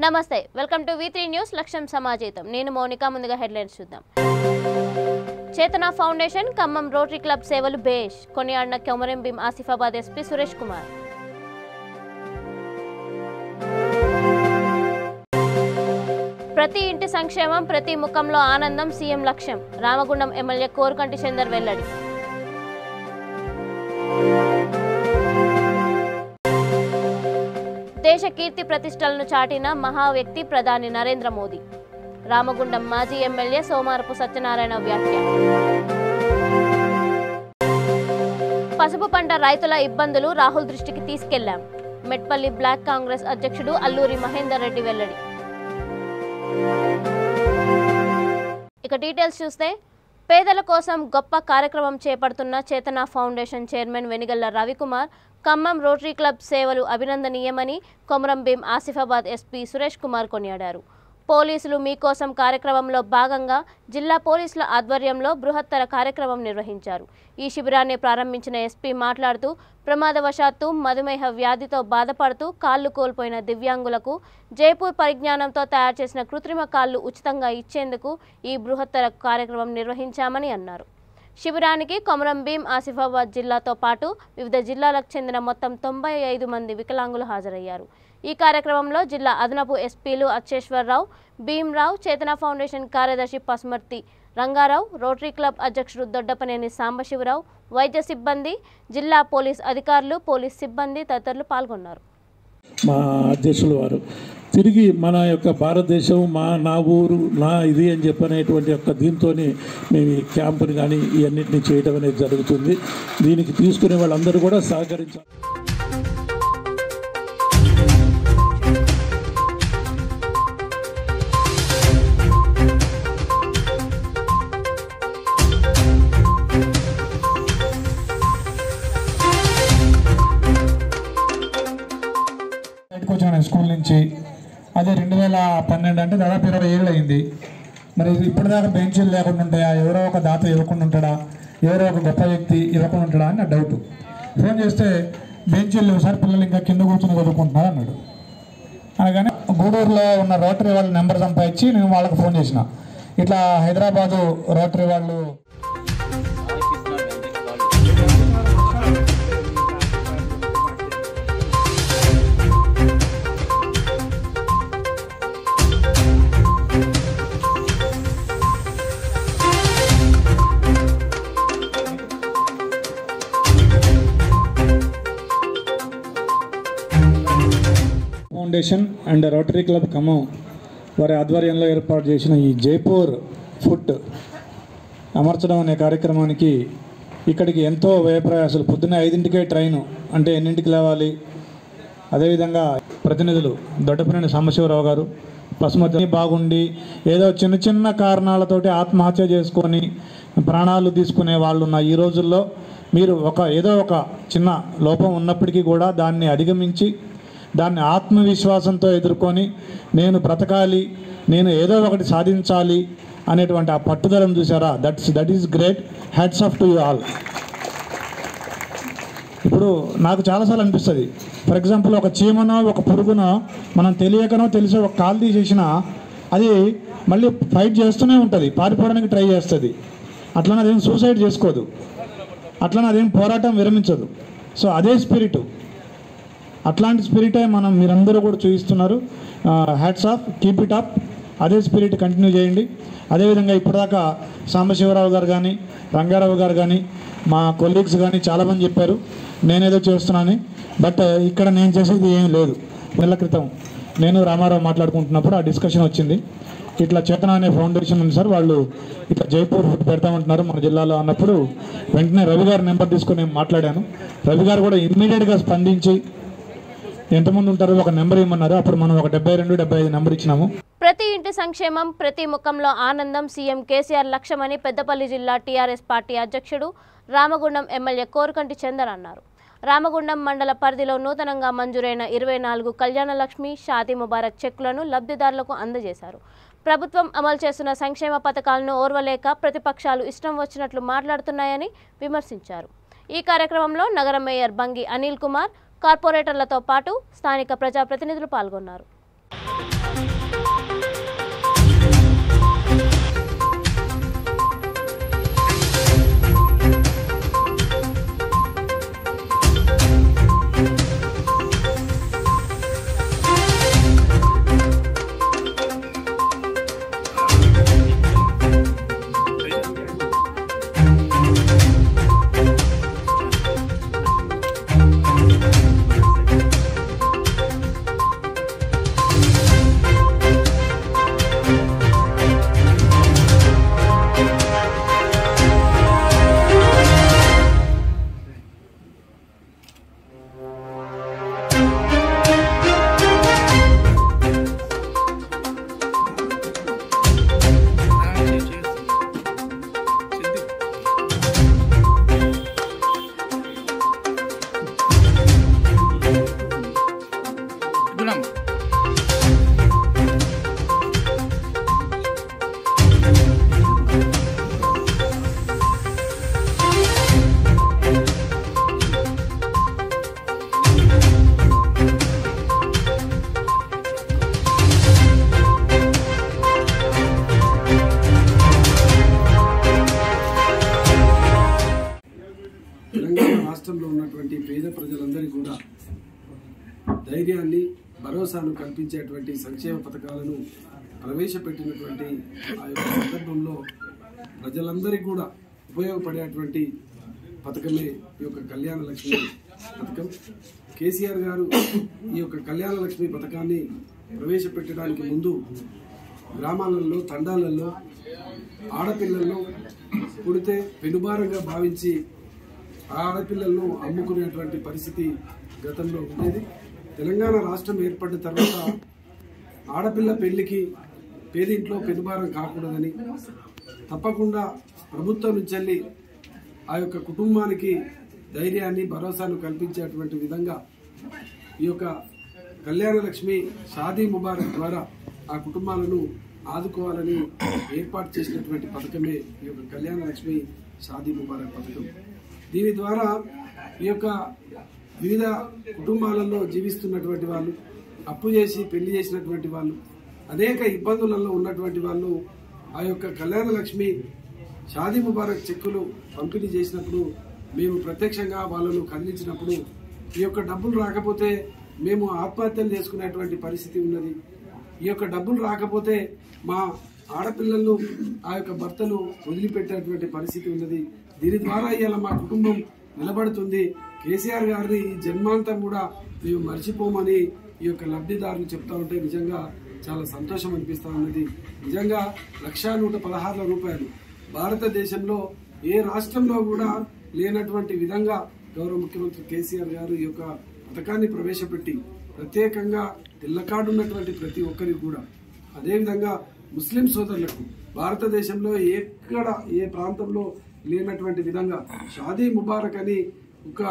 నమస్తే welcome to V3 news లక్ష్యం సమాజేతం నేను మౌనిక ముందుగా హెడ్లైన్స్ చూద్దాం చేతన ఫౌండేషన్ ఖమ్మం రోటరీ క్లబ్ సేవలు బేష్ కొనియాడిన కొమరం భీం ఆసిఫాబాద్ ఎస్పీ సురేష్ కుమార్ ప్రతి ఇంటి సంక్షేమం ప్రతి ముఖంలో ఆనందం సీఎం లక్ష్యం రామగుండం ఎమ్మెల్యే కోరుకంటి చందర్ వెల్లడి దేశ కీర్తి ప్రతిష్టలను చాటిన మహా వ్యక్తి ప్రధాని నరేంద్ర మోదీ రామగుండం మాజీ ఎమ్మెల్యే సోమారపు సత్యనారాయణ వ్యాఖ్య పసుపు పంట రైతుల ఇబ్బందులు రాహుల్ దృష్టికి తీసుకెళ్లాం మెట్పల్లి బ్లాక్ కాంగ్రెస్ అధ్యక్షుడు అల్లూరి మహేందర్ రెడ్డి వెల్లడి ఇక డీటెయిల్స్ చూస్తే పేదల కోసం గొప్ప కార్యక్రమం చేపడుతున్న చేతన foundation chairman Venigalla Ravikumar Khammam rotary club సేవలు అభినందనీయమని కొమరం భీం ఆసిఫాబాద్ ఎస్పీ సురేష్ కుమార్ కొనియాడారు పోలీసులు మీకోసం కార్యక్రమంలో భాగంగా జిల్లా పోలీసుల ఆధ్వర్యంలో బృహత్తర కార్యక్రమం నిర్వహించారు ఈ శిబిరాన్ని ప్రారంభించిన ఎస్పీ మాట్లాడుతూ ప్రమాదవశాత్తు మధుమేహ వ్యాధితో బాధపడుతూ కాళ్లు కోల్పోయిన దివ్యాంగులకు జైపూర్ పరిజ్ఞానంతో తయారు చేసిన కృత్రిమ కాళ్లు ఉచితంగా ఇచ్చేందుకు ఈ బృహత్తర కార్యక్రమం నిర్వహించామని అన్నారు శిబిరానికి కొమరం భీం ఆసిఫాబాద్ జిల్లాతో పాటు వివిధ జిల్లాలకు చెందిన మొత్తం 95 మంది వికలాంగులు హాజరయ్యారు ఈ కార్యక్రమంలో జిల్లా అదనపు ఎస్పీలు అచ్చేశ్వరరావు భీమ్రావు చేతన ఫౌండేషన్ కార్యదర్శి పసుమర్తి రంగారావు రోటరీ క్లబ్ అధ్యక్షుడు దొడ్డపనేని సాంబశివరావు వైద్య సిబ్బంది జిల్లా పోలీస్ అధికారులు పోలీస్ సిబ్బంది తదితరులు పాల్గొన్నారు మా అధ్యక్షులు వారు తిరిగి మన యొక్క భారతదేశం నా ఊరు నా ఇది అని చెప్పనేటువంటి యొక్క దీంతో మేము ఈ క్యాంపుని కానీ ఇవన్నింటినీ చేయడం అనేది జరుగుతుంది దీనికి తీసుకునే వాళ్ళందరూ కూడా సహకరించాలి స్కూల్ నుంచి అదే 2012 అంటే దాదాపు 20 ఏళ్ళు అయింది మరి ఇప్పటిదాకా బెంచీలు లేకుండా ఉంటాయా ఎవరో ఒక దాత ఇవ్వకుండా ఉంటాడా ఎవరో ఒక గొప్ప వ్యక్తి ఇవ్వకుండా ఉంటాడా అని నా డౌట్ ఫోన్ చేస్తే బెంచీలు లేవు సార్ పిల్లలు ఇంకా కింద కూర్చొని చదువుకుంటున్నారు అన్నాడు అనగానే గూడూరులో ఉన్న రోటరీ వాళ్ళ నెంబర్ సంపాదించి నేను వాళ్ళకి ఫోన్ చేసిన ఇట్లా హైదరాబాదు రోటరీ వాళ్ళు foundation and rotary club Khammam వారి ఆధ్వర్యంలో ఏర్పాటు చేసిన ఈ జైపూర్ ఫుట్ అమర్చడం అనే కార్యక్రమానికి ఇక్కడికి ఎంతో వ్యయప్రయాసాలు పొద్దున్న 5ంటికే ట్రైను అంటే ఎన్నింటికి లేవాలి అదేవిధంగా ప్రతినిధులు దొడ్డపనేని సాంబశివరావు గారు పసుమతి బాగుండి ఏదో చిన్న చిన్న కారణాలతోటి ఆత్మహత్య చేసుకొని ప్రాణాలు తీసుకునే వాళ్ళు ఉన్న ఈ రోజుల్లో మీరు ఏదో ఒక చిన్న లోపం ఉన్నప్పటికీ కూడా దాన్ని అధిగమించి దాన్ని ఆత్మవిశ్వాసంతో ఎదుర్కొని నేను బ్రతకాలి నేను ఏదో ఒకటి సాధించాలి అనేటువంటి ఆ పట్టుదలను చూసారా that is great hats off to you all ఇప్పుడు నాకు చాలాసార్లు అనిపిస్తుంది ఫర్ ఎగ్జాంపుల్ ఒక చీమనో ఒక పురుగునో మనం తెలియకనో తెలిసో ఒక కాలు తీసేసినా అది మళ్ళీ ఫైట్ చేస్తూనే ఉంటుంది పారిపోవడానికి ట్రై చేస్తుంది అట్లా అదేం సూసైడ్ చేసుకోదు అట్లా అదేం పోరాటం విరమించదు సో అదే స్పిరిట్ అట్లాంటి స్పిరిటే మీరందరూ కూడా చూపిస్తున్నారు hats off keep it up అదే స్పిరిట్ కంటిన్యూ చేయండి అదేవిధంగా ఇప్పటిదాకా సాంబశివరావు గారు కానీ రంగారావు గారు కానీ మా కొలీగ్స్ కానీ చాలామంది చెప్పారు నేనేదో చేస్తున్నాను బట్ ఇక్కడ నేను చేసేది ఏం లేదు నెల క్రితం నేను రామారావు మాట్లాడుకుంటున్నప్పుడు ఆ డిస్కషన్ వచ్చింది ఇట్లా చేతన అనే ఫౌండేషన్ ఉంది సార్ వాళ్ళు ఇట్లా జైపూర్ ఫుడ్ పెడతామంటున్నారు మన జిల్లాలో అన్నప్పుడు వెంటనే రవి గారి నెంబర్ తీసుకొని నేను మాట్లాడాను రవి గారు కూడా ఇమ్మీడియట్గా స్పందించి ఎంతమంది ఉంటారో ఒక నెంబర్ ఇవ్వమన్నారు అప్పుడు మనం ఒక 72-75 నెంబర్ ఇచ్చినాము ప్రతి ఇంటి సంక్షేమం ప్రతి ముఖంలో ఆనందం సీఎం కేసీఆర్ లక్ష్యమని పెద్దపల్లి జిల్లా టీఆర్ఎస్ పార్టీ అధ్యక్షుడు రామగుండం ఎమ్మెల్యే కోరుకంటి చందర్ అన్నారు రామగుండం మండల పరిధిలో నూతనంగా మంజూరైన 24 కళ్యాణ లక్ష్మి షాదీ ముబారక్ చెక్కులను లబ్ధిదారులకు అందజేశారు ప్రభుత్వం అమలు చేస్తున్న సంక్షేమ పథకాలను ఓర్వలేక ప్రతిపక్షాలు ఇష్టం వచ్చినట్లు మాట్లాడుతున్నాయని విమర్శించారు ఈ కార్యక్రమంలో నగర మేయర్ బంగి అనిల్ కుమార్ కార్పొరేటర్లతో పాటు స్థానిక ప్రజాప్రతినిధులు పాల్గొన్నారు రాష్ట్రంలో ఉన్నటువంటి పేద ప్రజలందరికీ కూడా ధైర్యాన్ని భరోసాను కల్పించేటువంటి సంక్షేమ పథకాలను ప్రవేశపెట్టినటువంటి ఆ యొక్క సందర్భంలో ప్రజలందరికీ కూడా ఉపయోగపడేటువంటి పథకమే ఈ యొక్క కళ్యాణ లక్ష్మి పథకం. కేసీఆర్ గారు ఈ యొక్క కళ్యాణ లక్ష్మి పథకాన్ని ప్రవేశపెట్టడానికి ముందు గ్రామాలలో తండాలలో ఆడపిల్లలను పుడితే పెనుభారంగా భావించి ఆ ఆడపిల్లలను అమ్ముకునేటువంటి పరిస్థితి గతంలో ఉండేది. తెలంగాణ రాష్ట్రం ఏర్పడిన తర్వాత ఆడపిల్ల పెళ్లికి పేదింట్లో పెనుభారం కాకూడదని తప్పకుండా ప్రభుత్వం నుంచి ఆ యొక్క కుటుంబానికి ధైర్యాన్ని భరోసాను కల్పించేటువంటి విధంగా ఈ యొక్క కళ్యాణ లక్ష్మి షాదీ ముబారక్ ద్వారా ఆ కుటుంబాలను ఆదుకోవాలని ఏర్పాటు చేసినటువంటి పథకమే ఈ యొక్క కళ్యాణ లక్ష్మి షాదీ ముబారక్ పథకం. దీని ద్వారా ఈ యొక్క వివిధ కుటుంబాలలో జీవిస్తున్నటువంటి వాళ్ళు, అప్పు చేసి పెళ్లి చేసినటువంటి వాళ్ళు, అనేక ఇబ్బందులలో ఉన్నటువంటి వాళ్ళు ఆ యొక్క కళ్యాణ లక్ష్మి షాదీ ముబారక్ చెక్కులు పంపిణీ చేసినప్పుడు మేము ప్రత్యక్షంగా వాళ్ళను కదిలించినప్పుడు ఈ యొక్క డబ్బులు రాకపోతే మేము ఆత్మహత్యలు చేసుకునేటువంటి పరిస్థితి ఉన్నది. ఈ యొక్క డబ్బులు రాకపోతే మా ఆడపిల్లలను ఆ యొక్క భర్తలు వదిలిపెట్టేటువంటి పరిస్థితి ఉన్నది. దీని ద్వారా ఇవాళ మా కుటుంబం నిలబడుతుంది. కేసీఆర్ గారిని ఈ జన్మాంతం కూడా మేము మర్చిపోమని ఈ యొక్క లబ్ధిదారులు చెప్తా ఉంటే నిజంగా చాలా సంతోషం అనిపిస్తా ఉన్నది. నిజంగా 1,116 రూపాయలు భారతదేశంలో ఏ రాష్ట్రంలో కూడా లేనటువంటి విధంగా గౌరవ ముఖ్యమంత్రి కేసీఆర్ గారు ఈ యొక్క పథకాన్ని ప్రవేశపెట్టి ప్రత్యేకంగా తెల్ల కార్డు ఉన్నటువంటి ప్రతి ఒక్కరికి కూడా, అదేవిధంగా ముస్లిం సోదరులకు భారతదేశంలో ఎక్కడ ఏ ప్రాంతంలో లేనటువంటి విధంగా షాదీ ముబారక్ అని ఒక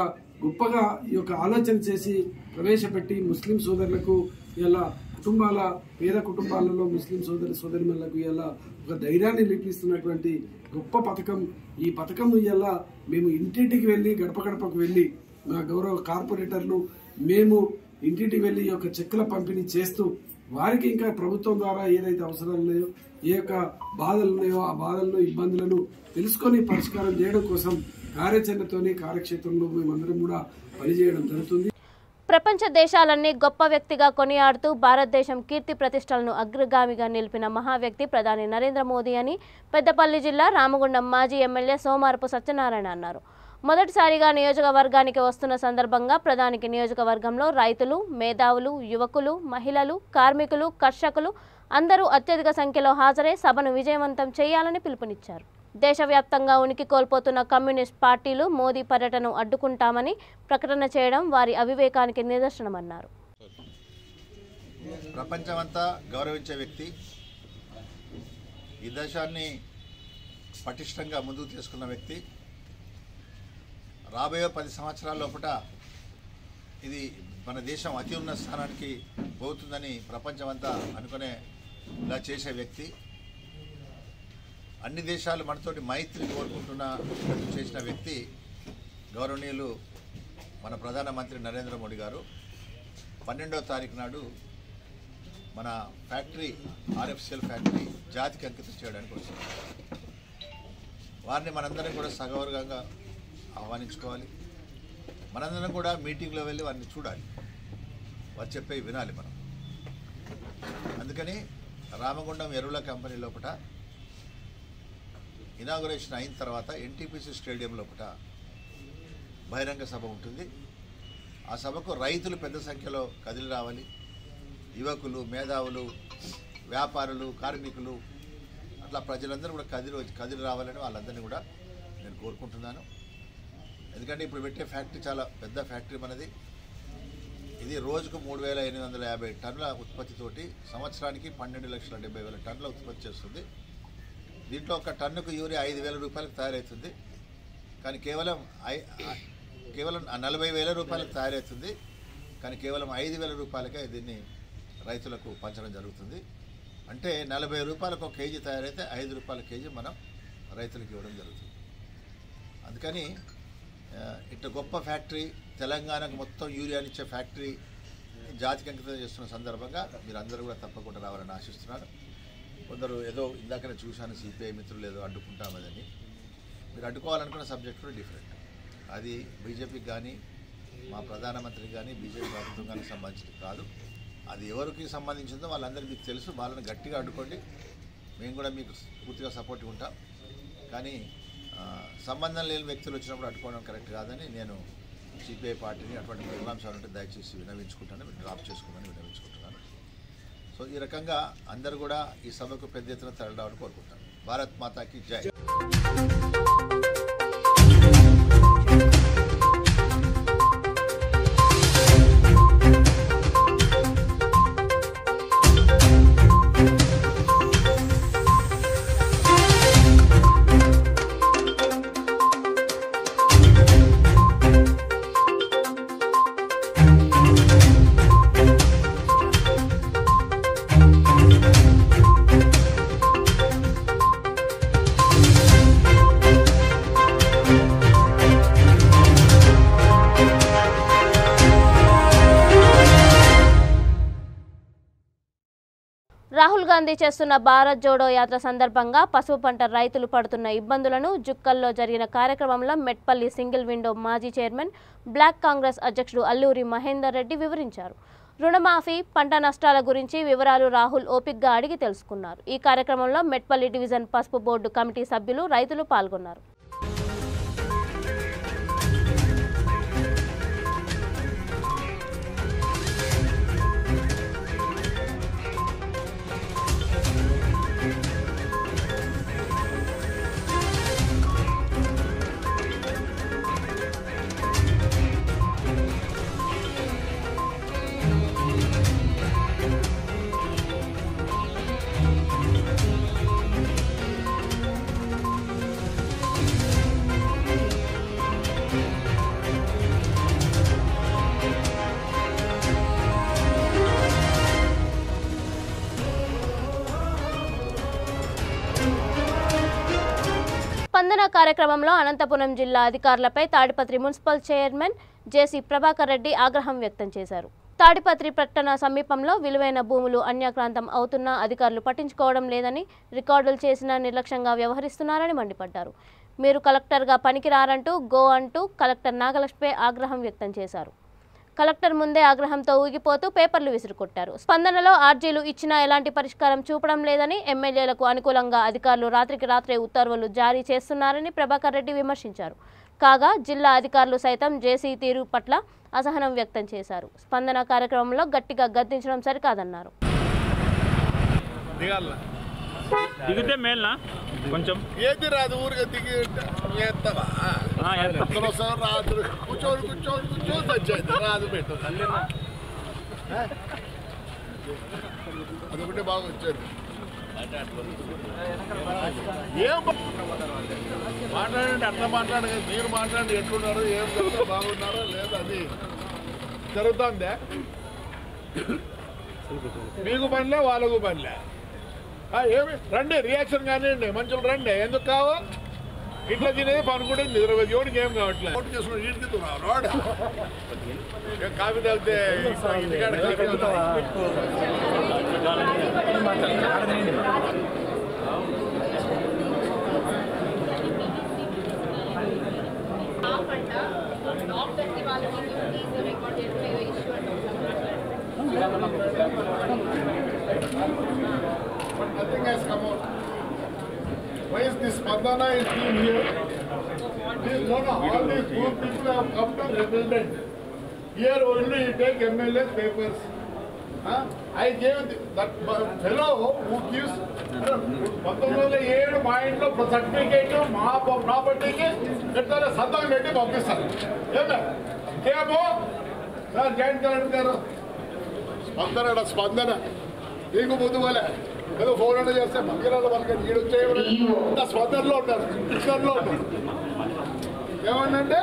గొప్పగా ఈ యొక్క ఆలోచన చేసి ప్రవేశపెట్టి ముస్లిం సోదరులకు ఇలా కుటుంబాల పేద కుటుంబాలలో ముస్లిం సోదరిమణులకు ఇలా ఒక ధైర్యాన్ని నిలిపిస్తున్నటువంటి గొప్ప పథకం. ఈ పథకం ఇలా మేము ఇంటింటికి వెళ్ళి గడప గడపకు వెళ్ళి మా గౌరవ కార్పొరేటర్లు మేము ఇంటింటికి వెళ్ళి ఈ యొక్క చెక్కుల పంపిణీ చేస్తూ వారికి ఇంకా ప్రభుత్వం ద్వారా ఏదైతే అవసరాలు ఉన్నాయో, ఏ యొక్క బాధలు ఉన్నాయో ఆ బాధలను ఇబ్బందులను తెలుసుకొని పరిష్కారం చేయడం కోసం కార్యాచరణతోనే కార్యక్షేత్రంలో మేమందరం కూడా పనిచేయడం జరుగుతుంది. ప్రపంచ దేశాలన్నీ గొప్ప వ్యక్తిగా కొనియాడుతూ భారతదేశం కీర్తి ప్రతిష్టలను అగ్రగామిగా నిలిపిన మహా వ్యక్తి ప్రధాని నరేంద్ర మోదీ అని పెద్దపల్లి జిల్లా రామగుండం మాజీ ఎమ్మెల్యే సోమారపు సత్యనారాయణ అన్నారు. మొదటిసారిగా నియోజకవర్గానికి వస్తున్న సందర్భంగా ప్రధానికి నియోజకవర్గంలో రైతులు, మేధావులు, యువకులు, మహిళలు, కార్మికులు, కర్షకులు అందరూ అత్యధిక సంఖ్యలో హాజరై సభను విజయవంతం చేయాలని పిలుపునిచ్చారు. దేశవ్యాప్తంగా ఉనికి కోల్పోతున్న కమ్యూనిస్ట్ పార్టీలు మోదీ పర్యటనను అడ్డుకుంటామని ప్రకటన చేయడం వారి అవివేకానికి నిదర్శనమన్నారు. ప్రపంచమంతా గౌరవించే వ్యక్తి, ఈ దేశాన్ని పటిష్టంగా ముందుకు తీసుకున్న వ్యక్తి, రాబోయే 10 సంవత్సరాల లోపల ఇది మన దేశం అతి ఉన్నత స్థానానికి పోతుందని ప్రపంచమంతా అనుకునేలా చేసే వ్యక్తి, అన్ని దేశాలు మనతోటి మైత్రి కోరుకుంటున్నట్టు చేసిన వ్యక్తి గౌరవనీయులు మన ప్రధానమంత్రి నరేంద్ర మోడీ గారు 12వ తారీఖు నాడు మన ఫ్యాక్టరీ ఆర్ఎఫ్సిఎల్ ఫ్యాక్టరీ జాతికి అంకితం చేయడానికి వస్తుంది. వారిని మనందరం కూడా సగౌరవంగా ఆహ్వానించుకోవాలి. మనందరం కూడా మీటింగ్లో వెళ్ళి వారిని చూడాలి, వారు చెప్పే వినాలి మనం. అందుకని రామగుండం ఎరువుల కంపెనీ లోపల ఇనాగరేషన్ అయిన తర్వాత ఎన్టీపీసీ స్టేడియం లోపల బహిరంగ సభ ఉంటుంది. ఆ సభకు రైతులు పెద్ద సంఖ్యలో కదిలి రావాలి. యువకులు, మేధావులు, వ్యాపారులు, కార్మికులు, అట్లా ప్రజలందరూ కూడా కదిలి రావాలని వాళ్ళందరినీ కూడా నేను కోరుకుంటున్నాను. ఎందుకంటే ఇప్పుడు పెట్టే ఫ్యాక్టరీ చాలా పెద్ద ఫ్యాక్టరీ మనది. ఇది రోజుకు 3,850 టన్నుల ఉత్పత్తితోటి సంవత్సరానికి 12,70,000 టన్నుల ఉత్పత్తి చేస్తుంది. దీంట్లో ఒక టన్నుకు యూరియా 5,000 రూపాయలకు తయారవుతుంది. కానీ కేవలం 40,000 రూపాయలకు తయారవుతుంది. కానీ కేవలం 5,000 రూపాయలకే దీన్ని రైతులకు పంచడం జరుగుతుంది. అంటే 40 రూపాయలకు ఒక కేజీ తయారైతే 5 రూపాయల కేజీ మనం రైతులకు ఇవ్వడం జరుగుతుంది. అందుకని ఇట్లా గొప్ప ఫ్యాక్టరీ, తెలంగాణకు మొత్తం యూరియానిచ్చే ఫ్యాక్టరీ జాతికి అంకితం చేస్తున్న సందర్భంగా మీరు అందరూ కూడా తప్పకుండా రావాలని ఆశిస్తున్నాను. కొందరు ఏదో ఇందాకనే చూశాను, సిపిఐ మిత్రులు ఏదో అడ్డుకుంటామని. మీరు అడ్డుకోవాలనుకున్న సబ్జెక్ట్ కూడా డిఫరెంట్. అది బీజేపీకి కానీ మా ప్రధానమంత్రికి కానీ బీజేపీ ప్రభుత్వానికి సంబంధించింది కాదు. అది ఎవరికి సంబంధించిందో వాళ్ళందరికీ మీకు తెలుసు. వాళ్ళని గట్టిగా అడ్డుకోండి, మేము కూడా మీకు పూర్తిగా సపోర్ట్గా ఉంటాం. కానీ సంబంధం లేని వ్యక్తులు వచ్చినప్పుడు అడ్డుకోవడం కరెక్ట్ కాదని నేను సిపిఐ పార్టీని అటువంటి విమర్శలు ఉంటే దయచేసి వినవించుకుంటాను, డ్రాప్ చేసుకోమని వినవించుకుంటున్నాను. సో ఈ రకంగా అందరూ కూడా ఈ సభకు పెద్ద ఎత్తున తరలిరావాలని కోరుకుంటాను. భారత్ మాతాకి జై. రాహుల్ గాంధీ చేస్తున్న భారత్ జోడో యాత్ర సందర్భంగా పసుపు పంట రైతులు పడుతున్న ఇబ్బందులను జుక్కల్లో జరిగిన కార్యక్రమంలో మెట్పల్లి సింగిల్ విండో మాజీ చైర్మన్ బ్లాక్ కాంగ్రెస్ అధ్యక్షుడు అల్లూరి మహేందర్ రెడ్డి వివరించారు. రుణమాఫీ, పంట నష్టాల గురించి వివరాలు రాహుల్ ఓపిక్గా అడిగి తెలుసుకున్నారు. ఈ కార్యక్రమంలో మెట్పల్లి డివిజన్ పసుపు బోర్డు కమిటీ సభ్యులు, రైతులు పాల్గొన్నారు. స్పందన కార్యక్రమంలో అనంతపురం జిల్లా అధికారులపై తాడిపత్రి మున్సిపల్ చైర్మన్ జేసీ ప్రభాకర్ రెడ్డి ఆగ్రహం వ్యక్తం చేశారు. తాడిపత్రి పట్టణ సమీపంలో విలువైన భూములు అన్యాక్రాంతం అవుతున్నా అధికారులు పట్టించుకోవడం లేదని, రికార్డులు చేసినా నిర్లక్ష్యంగా వ్యవహరిస్తున్నారని మండిపడ్డారు. మీరు కలెక్టర్గా పనికిరారంటూ అంటూ కలెక్టర్ నాగలక్ష్మిపై ఆగ్రహం వ్యక్తం చేశారు. కలెక్టర్ ముందే ఆగ్రహంతో ఊగిపోతూ పేపర్లు విసిరుకొట్టారు. స్పందనలో ఆర్జీలు ఇచ్చినా ఎలాంటి పరిష్కారం చూపడం లేదని, ఎమ్మెల్యేలకు అనుకూలంగా అధికారులు రాత్రికి రాత్రే ఉత్తర్వులు జారీ చేస్తున్నారని ప్రభాకర్ రెడ్డి విమర్శించారు. కాగా జిల్లా అధికారులు సైతం జేసీ తీరు పట్ల అసహనం వ్యక్తం చేశారు. స్పందన కార్యక్రమంలో గట్టిగా గద్దించడం సరికాదన్నారు. దిగితే మేల్నా కొంచెం ఏది రాదు ఊరిగా దిగి ఎత్తవా రాత్రి కూర్చొని వచ్చేది రాదు పెట్టు అదొకటే బాగా వచ్చేది. ఏం మాట్లాడండి, అట్లా మాట్లాడదు. మీరు మాట్లాడి ఎట్లున్నారు, ఏం చెప్తే బాగున్నారో లేదా అది జరుగుతుందే. మీకు పనిలే, వాళ్ళకు పనిలే. ఏమి రండి, రియాక్షన్ కానివ్వండి, మంచులు రండి. ఎందుకు కావు ఇట్లా తినేది పనుకుంటే నిద్రపోయి ఎవరికి ఏం కావట్లేదు ఓటు చేసుకుని వీటికి రాడు కాఫీ తాగితే ఇంటికాడ But nothing has come out. Why is this Spandana is being here? All these poor people have come to represent. Here only you take MLA papers. I gave that fellow who gives 1907 మా ఇంట్లో certificate మా ప్రాపర్టీకి ఎట్లా సంతకం పెట్టి పంపిస్తారు ఏమో sir joint collector గారు స్పందన స్పందన నీకు ముందు పోలే ఏదో ఫోన్ అంటే చేస్తే పక్కన వాళ్ళకి నీడు వచ్చే స్పందనలో ఉంటారు కృష్ణలో ఉంటారు ఏమన్నంటే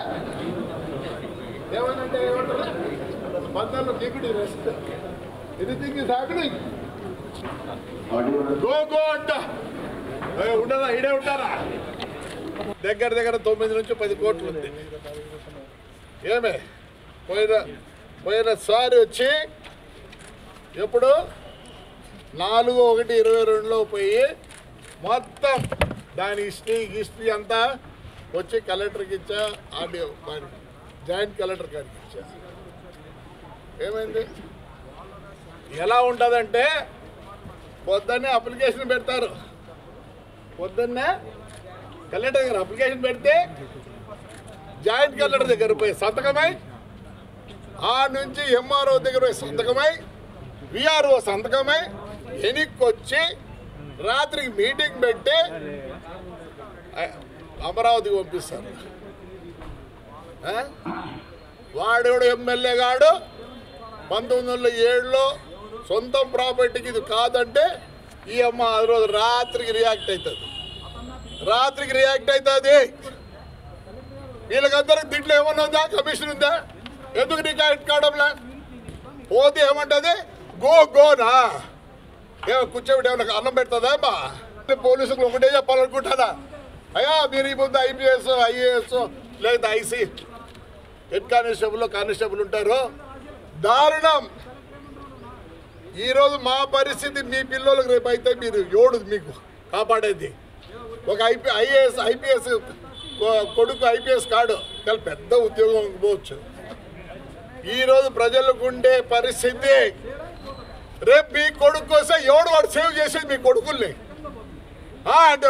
ఏమంటారు స్పందనలో నీకు rest anything is happening go అంట ఉండదా ఇడే ఉంటారా దగ్గర 9 నుంచి 10 కోట్లు ఉంది ఏమే పోయినసారి వచ్చి ఎప్పుడు 4/1/22లో పోయి మొత్తం దాని హిస్టరీ అంతా వచ్చి కలెక్టర్కి ఇచ్చా ఆర్డీఓ జాయింట్ కలెక్టర్ గారికి ఇచ్చా ఏమైంది ఎలా ఉంటుందంటే పొద్దున్నే అప్లికేషన్ పెడతారు పొద్దున్నే కలెక్టర్ దగ్గర అప్లికేషన్ పెడితే జాయింట్ కలెక్టర్ దగ్గర పోయి సంతకమై ఆ నుంచి ఎంఆర్ఓ దగ్గర పోయి సంతకమై విఆర్ఓ సంతకమై ఎనిక్కొచ్చి రాత్రికి మీటింగ్ పెట్టి అమరావతికి పంపిస్తారు వాడేవాడు ఎమ్మెల్యే గాడు 1907లో సొంతం ప్రాపర్టీకి ఇది కాదంటే ఈ అమ్మ ఆ రోజు రాత్రికి రియాక్ట్ అవుతుంది వీళ్ళకందరికి దీంట్లో ఏమన్నా ఉందా కమిషన్ ఉందా ఎందుకు రియాక్ట్ కావడంలా పోతే ఏమంటుంది గోనా ఏమో కూర్చోబెట్టి ఏమన్నా అన్నం పెడుతుందా అమ్మా పోలీసులకు ఒకటే చెప్పాలనుకుంటానా అయ్యా మీరు ఈ ముందు IPS IAS లేదా IC హెడ్ కానిస్టేబుల్ ఉంటారు దారుణం ఈరోజు మా పరిస్థితి మీ పిల్లలకు రేపు అయితే మీరు మీకు కాపాడేది ఒక IPS కొడుకు IPS కాడు కానీ పెద్ద ఉద్యోగం పోవచ్చు ఈరోజు ప్రజలకు ఉండే పరిస్థితి రేపు మీ కొడుకు కోసం వాడు సేవ్ చేసేది మీ కొడుకుల్ని అంటే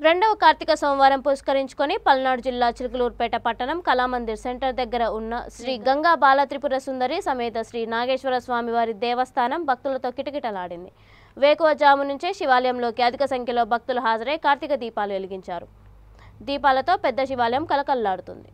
రెండవ కార్తీక సోమవారం పురస్కరించుకొని పల్నాడు జిల్లా చిలుకలూరుపేట పట్టణం కళామందిర్ సెంటర్ దగ్గర ఉన్న శ్రీ గంగా బాల త్రిపుర సుందరి సమేత శ్రీ నాగేశ్వర స్వామివారి దేవస్థానం భక్తులతో కిటకిటలాడింది. వేకువజాము నుంచే శివాలయంలోకి అధిక సంఖ్యలో భక్తులు హాజరై కార్తీక దీపాలు వెలిగించారు. దీపాలతో పెద్ద శివాలయం కలకల్లాడుతుంది.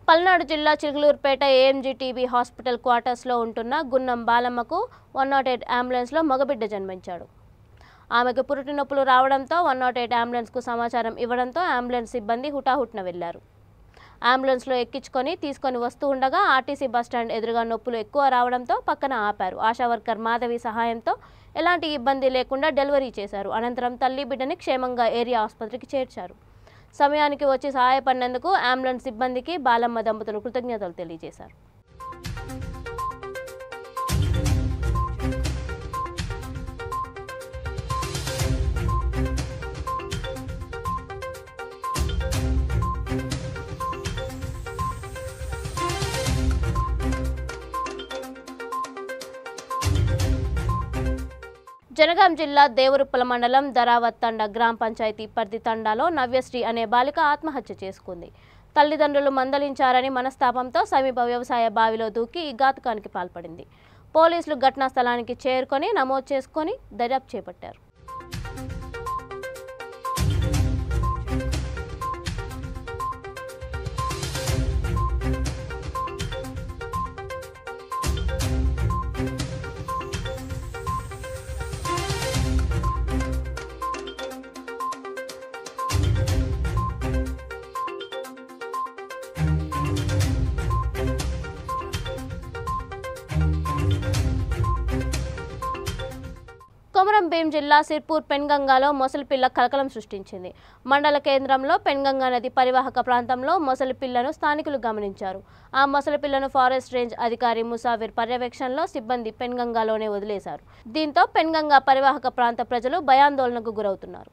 పల్నాడు జిల్లా చిలుకలూరుపేట ఏఎంజీటీబీ హాస్పిటల్ క్వార్టర్స్లో ఉంటున్న గున్నం బాలమ్మకు 108 అంబులెన్స్లో మగబిడ్డ జన్మించాడు. ఆమెకు పురుటి నొప్పులు రావడంతో 108 అంబులెన్స్కు సమాచారం ఇవ్వడంతో అంబులెన్స్ సిబ్బంది హుటాహుటిన వెళ్లారు. అంబులెన్స్లో ఎక్కించుకొని తీసుకొని వస్తూ ఉండగా ఆర్టీసీ బస్టాండ్ ఎదురుగా నొప్పులు ఎక్కువ రావడంతో పక్కన ఆపారు. ఆశా వర్కర్ మాధవి సహాయంతో ఎలాంటి ఇబ్బంది లేకుండా డెలివరీ చేశారు. అనంతరం తల్లి బిడ్డని క్షేమంగా ఏరియా ఆసుపత్రికి చేర్చారు. సమయానికి వచ్చి సహాయపడినందుకు అంబులెన్స్ సిబ్బందికి బాలమ్మ దంపతులు కృతజ్ఞతలు తెలియజేశారు. జనగాం జిల్లా దేవరుప్పల మండలం దరావత్ తండా గ్రామ పంచాయతీ పరిధి తండాలో నవ్యశ్రీ అనే బాలిక ఆత్మహత్య చేసుకుంది. తల్లిదండ్రులు మందలించారని మనస్తాపంతో సమీప వ్యవసాయ బావిలో దూకి ఈ ఘాతుకానికి పాల్పడింది. పోలీసులు ఘటనా స్థలానికి చేరుకొని నమోదు చేసుకొని దర్యాప్తు చేపట్టారు. కొమరం భీం జిల్లా సిర్పూర్ పెన్గంగాలో మొసలి పిల్ల కలకలం సృష్టించింది. మండల కేంద్రంలో పెన్గంగా నది పరివాహక ప్రాంతంలో మొసలి పిల్లను స్థానికులు గమనించారు. ఆ మొసలి పిల్లను ఫారెస్ట్ రేంజ్ అధికారి ముసాఫిర్ పర్యవేక్షణలో సిబ్బంది పెన్గంగాలోనే వదిలేశారు. దీంతో పెన్గంగా పరివాహక ప్రాంత ప్రజలు భయాందోళనకు గురవుతున్నారు.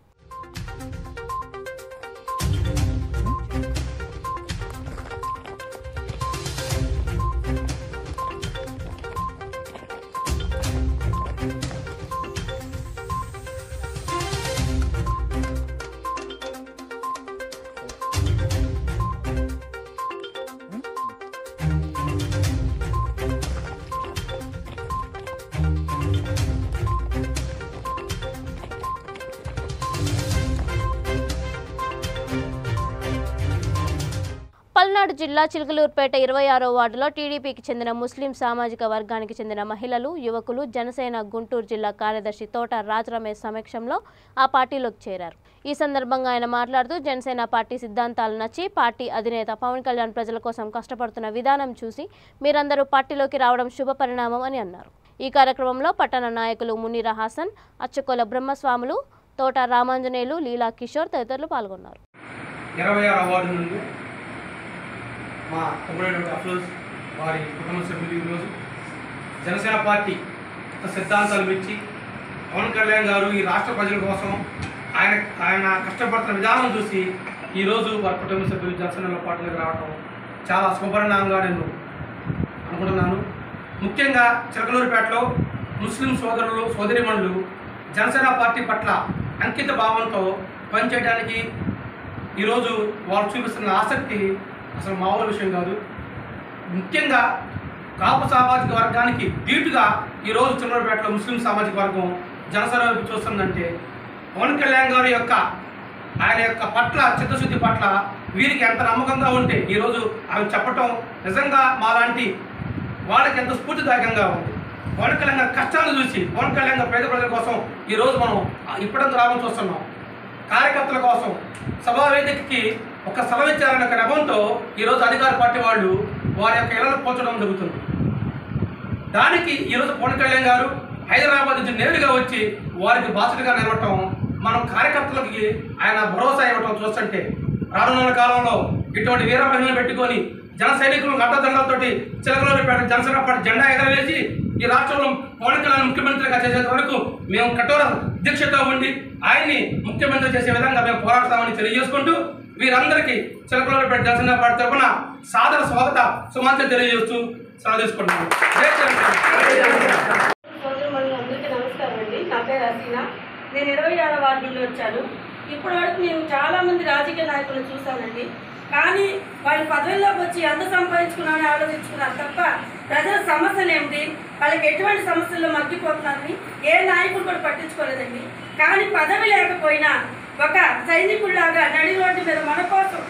పల్నాడు జిల్లా చిలుకలూరుపేట 26వ వార్డులో టీడీపీకి చెందిన ముస్లిం సామాజిక వర్గానికి చెందిన మహిళలు, యువకులు జనసేన గుంటూరు జిల్లా కార్యదర్శి తోట రాజ్ రమేష్ సమక్షంలో ఆ పార్టీలోకి చేరారు. ఈ సందర్భంగా ఆయన మాట్లాడుతూ జనసేన పార్టీ సిద్ధాంతాలు నచ్చి పార్టీ అధినేత పవన్ కళ్యాణ్ ప్రజల కోసం కష్టపడుతున్న విధానం చూసి మీరందరూ పార్టీలోకి రావడం శుభ పరిణామం అని అన్నారు. ఈ కార్యక్రమంలో పట్టణ నాయకులు మునీరా హాసన్, అచ్చకొల బ్రహ్మస్వాములు, తోట రామాంజనేయులు, లీలా కిషోర్ తదితరులు పాల్గొన్నారు. 26వ వార్డు నుండి మా తమ్ముడు అఫ్రోజ్ వారి కుటుంబ సభ్యులు ఈరోజు జనసేన పార్టీ సిద్ధాంతాలు మెచ్చి పవన్ కళ్యాణ్ గారు ఈ రాష్ట్ర ప్రజల కోసం ఆయన కష్టపడుతున్న విధానం చూసి ఈరోజు వారి కుటుంబ సభ్యులు జనసేన పార్టీలోకి రావడం చాలా శుభపరిణామంగా నేను అనుకుంటున్నాను. ముఖ్యంగా చిలకలూరుపేటలో ముస్లిం సోదరులు సోదరిమణులు జనసేన పార్టీ పట్ల అంకిత భావంతో పనిచేయడానికి ఈరోజు వారు చూపిస్తున్న ఆసక్తి అసలు మామూలు విషయం కాదు. ముఖ్యంగా కాపు సామాజిక వర్గానికి ధీటుగా ఈరోజు చిలకలూరుపేటలో ముస్లిం సామాజిక వర్గం జనసేన వైపు చూస్తుందంటే పవన్ కళ్యాణ్ గారి ఆయన యొక్క పట్ల చిత్తశుద్ధి పట్ల వీరికి ఎంత నమ్మకంగా ఉంటే ఈరోజు అవి చెప్పటం నిజంగా మాలాంటి వాళ్ళకి ఎంత స్ఫూర్తిదాయకంగా ఉంది. పవన్ కళ్యాణ్ గారి కష్టాలను చూసి పవన్ కళ్యాణ్ గారి పేద ప్రజల కోసం ఈరోజు మనం ఇప్పుడంత లాభం చూస్తున్నాం. కార్యకర్తల కోసం సభా వేదికకి ఒక సెలవు ఇచ్చారనే ఒక నెపంతో ఈరోజు అధికార పార్టీ వాళ్ళు వారి యొక్క ఇళ్లను పోల్చడం జరుగుతుంది. దానికి ఈరోజు పవన్ కళ్యాణ్ గారు హైదరాబాద్ నుంచి నేరుగా వచ్చి వారికి బాధ్యతగా నిలవటం, మనం కార్యకర్తలకి ఆయన భరోసా ఇవ్వటం చూస్తుంటే రానున్న కాలంలో ఇటువంటి వీర మహిళలు పెట్టుకొని జన సైనికులు అడ్డదండలతోటి చిలకలూరుపేట జనసేన పార్టీ జెండా ఎగరవేసి ఈ రాష్ట్రంలో పవన్ కళ్యాణ్ ముఖ్యమంత్రిగా చేసేంత వరకు మేము కఠోర దీక్షతో ఉండి ఆయన్ని ముఖ్యమంత్రి చేసే విధంగా మేము పోరాడతామని తెలియజేసుకుంటూ వీరందరికీ చిలకలూరుపేట జనసేన పార్టీ తరఫున సాదర స్వాగత సుమాంతలు తెలియజేస్తూ సెలవు తీసుకుంటున్నాను. అందరికీ నమస్కారం అండి. నా పేరు హసీనా. నేను 26వ వార్డు నుండి వచ్చాను. ఇప్పటి వరకు నేను చాలామంది రాజకీయ నాయకులను చూశానండి. కానీ వాళ్ళు పదవుల్లోకి వచ్చి ఎంత సంపాదించుకున్నామని ఆలోచించుకున్నారు తప్ప ప్రజల సమస్యలు ఏమిటి, వాళ్ళకి ఎటువంటి సమస్యల్లో మగ్గిపోతున్నారని ఏ నాయకుడు కూడా పట్టించుకోలేదండి. కానీ పదవి లేకపోయినా ఒక సైనికుల్లాగా నడి రోడ్డు మీద మన కోసం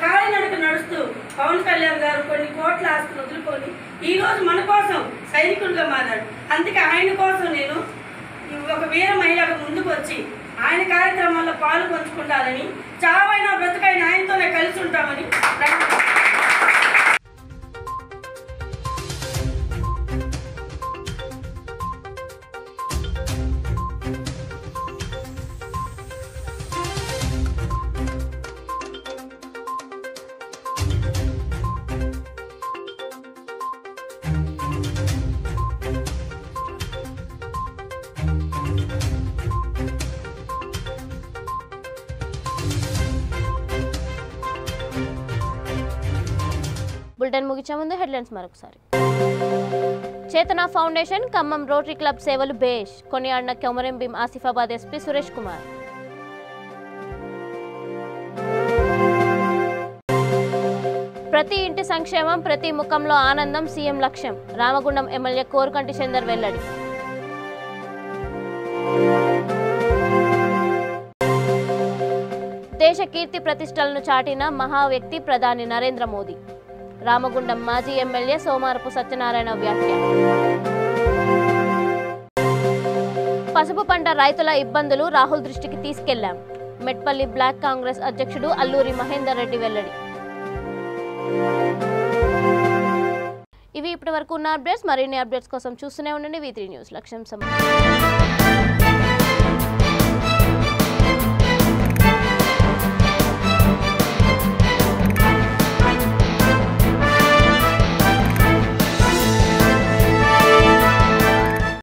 కాలి నడుక నడుస్తూ పవన్ కళ్యాణ్ గారు కొన్ని కోట్ల ఆస్తులు వదులుకొని ఈరోజు మన కోసం సైనికులుగా మారాడు. అందుకే ఆయన కోసం నేను ఒక వీర మహిళగా ముందుకు వచ్చి ఆయన కార్యక్రమాల్లో పాలు పంచుకుంటానని, చావైనా బ్రతుకైనా ఆయనతోనే కలిసి ఉంటామని బులెటిన్ ముగించే ముందు హెడ్లైన్స్ మరొకసారి. చేతన ఫౌండేషన్ ఖమ్మం రోటరీ క్లబ్ సేవలు బేష్ కొనియాడిన కొమరం భీం ఆసిఫాబాద్ ఎస్పీ సురేష్ కుమార్. ప్రతి ఇంటి సంక్షేమం ప్రతి ముఖంలో ఆనందం సీఎం లక్ష్యం రామగుండం ఎమ్మెల్యే కోరుకంటి చందర్ వెల్లడి. దేశ కీర్తి ప్రతిష్టలను చాటిన మహా వ్యక్తి ప్రధాని నరేంద్ర మోదీ రామగుండం మాజీ ఎమ్మెల్యే సోమారపు సత్యనారాయణ వ్యాఖ్య. పసుపు పంట రైతుల ఇబ్బందులు రాహుల్ దృష్టికి తీసుకెళ్లాం మెట్పల్లి బ్లాక్ కాంగ్రెస్ అధ్యక్షుడు అల్లూరి మహేందర్ రెడ్డి వెల్లడి. ఇవి ఇప్పటి వరకు ఉన్న అప్డేట్స్. మరిన్ని అప్డేట్స్ కోసం చూస్తూనే ఉండండి V3 న్యూస్. లక్ష్యం